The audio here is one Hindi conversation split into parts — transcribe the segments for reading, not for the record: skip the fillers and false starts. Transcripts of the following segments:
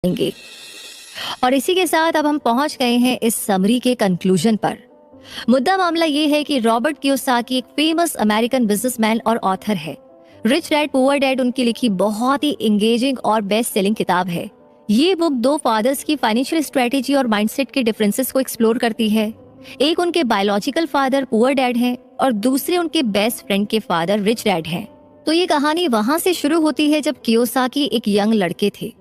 देंगे। और इसी के साथ अब हम पहुंच गए हैं इस समरी के कंक्लूजन पर। मुद्दा मामला ये है कि रॉबर्ट कियोसाकी एक फेमस अमेरिकन बिजनेसमैन और ऑथर है। रिच डैड पुअर डैड उनकी लिखी बहुत ही एंगेजिंग और बेस्ट सेलिंग किताब है। ये बुक दो फादर्स की फाइनेंशियल स्ट्रेटेजी और माइंडसेट के डिफरेंसेस को एक्सप्लोर करती है। एक उनके बायोलॉजिकल फादर पुअर डैड हैं और दूसरे उनके बेस्ट फ्रेंड के फादर रिच डैड हैं। तो ये कहानी वहां से शुरू होती है जब कियोसाकी एक यंग लड़के थे।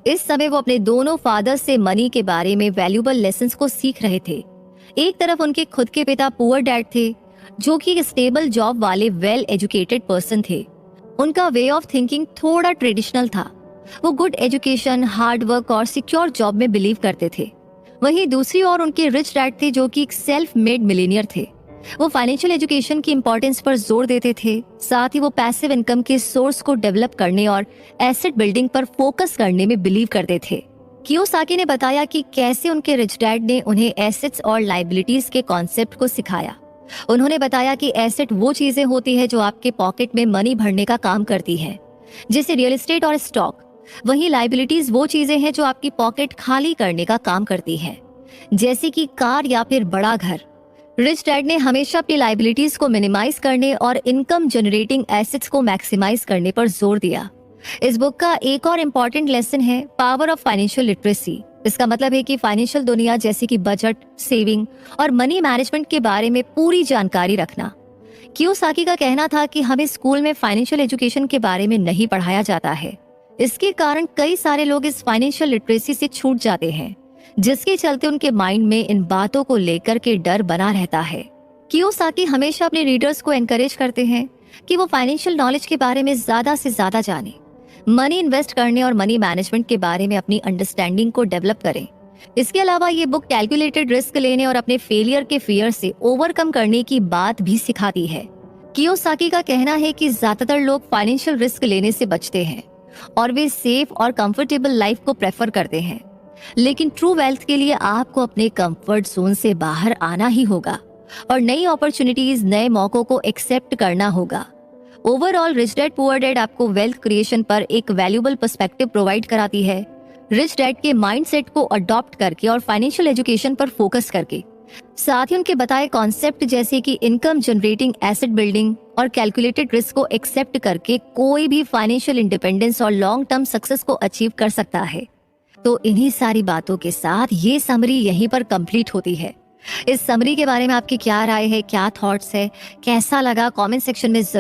इस समय वो अपने दोनों फादर से मनी के बारे में वैल्यूएबल लेसन्स को सीख रहे थे। एक तरफ उनके खुद के पिता पुअर डैड थे, जो कि एक स्टेबल जॉब वाले वेल एजुकेटेड पर्सन थे। उनका वे ऑफ थिंकिंग थोड़ा ट्रेडिशनल था। वो गुड एजुकेशन, हार्ड वर्क और सिक्योर जॉब में बिलीव करते थे। वहीं दूसरी ओर उनके रिच डैड थे, जो कि एक सेल्फ मेड मिलीनियर थे। वो फाइनेंशियल एजुकेशन की इंपॉर्टेंस पर जोर देते थे, साथ ही वो पैसिव इनकम के सोर्स को डेवलप करने और एसेट बिल्डिंग पर फोकस करने में बिलीव करते थे। कियोसाकी ने बताया कि कैसे उनके रिच डैड ने उन्हें एसेट्स और लायबिलिटीज के कॉन्सेप्ट को सिखाया। उन्होंने बताया कि एसेट वो चीजें होती है जो आपके पॉकेट में मनी भरने का काम करती है, जैसे रियल एस्टेट और स्टॉक। वहीं लायबिलिटीज वो चीजें हैं जो आपकी पॉकेट खाली करने का काम करती है, जैसे कि कार या फिर बड़ा घर। रिच डैड ने हमेशा अपनी लायबिलिटीज को मिनिमाइज करने और इनकम जनरेटिंग एसेट्स को मैक्सिमाइज करने पर जोर दिया। इस बुक का एक और इम्पोर्टेंट लेसन है पावर ऑफ फाइनेंशियल लिटरेसी। इसका मतलब है कि फाइनेंशियल दुनिया जैसे कि बजट, सेविंग और मनी मैनेजमेंट के बारे में पूरी जानकारी रखना। कियोसाकी का कहना था कि हमें स्कूल में फाइनेंशियल एजुकेशन के बारे में नहीं पढ़ाया जाता है। इसके कारण कई सारे लोग इस फाइनेंशियल लिटरेसी से छूट जाते हैं, जिसके चलते उनके माइंड में इन बातों को लेकर के डर बना रहता है। कियोसाकी हमेशा अपने रीडर्स को एनकरेज करते हैं कि वो फाइनेंशियल नॉलेज के बारे में ज्यादा से ज्यादा जाने, मनी इन्वेस्ट करने और मनी मैनेजमेंट के बारे में अपनी अंडरस्टैंडिंग को डेवलप करें। इसके अलावा ये बुक कैलकुलेटेड रिस्क लेने और अपने फेलियर के फियर से ओवरकम करने की बात भी सिखाती है। कियोसाकी का कहना है कि ज्यादातर लोग फाइनेंशियल रिस्क लेने से बचते हैं और वे सेफ और कंफर्टेबल लाइफ को प्रेफर करते हैं, लेकिन ट्रू वेल्थ के लिए आपको अपने कंफर्ट जोन से बाहर आना ही होगा और नई अपॉर्चुनिटीज, नए मौकों को एक्सेप्ट करना होगा। Overall rich dad poor dad आपको वेल्थ क्रिएशन पर एक वैल्यूएबल पर्सपेक्टिव प्रोवाइड कराती है। रिच डैड के माइंडसेट को अडॉप्ट करके और फाइनेंशियल एजुकेशन पर फोकस करके, साथ ही उनके बताए कॉन्सेप्ट जैसे कि इनकम जनरेटिंग, एसेट बिल्डिंग और कैलकुलेटेड रिस्क को एक्सेप्ट करके कोई भी फाइनेंशियल इंडिपेंडेंस और लॉन्ग टर्म सक्सेस को अचीव कर सकता है। तो इन्हीं सारी बातों के साथ ये समरी यहीं पर कंप्लीट होती है। इस समरी के बारे में आपकी क्या राय है, क्या थॉट्स है, कैसा लगा, कमेंट सेक्शन में जरूर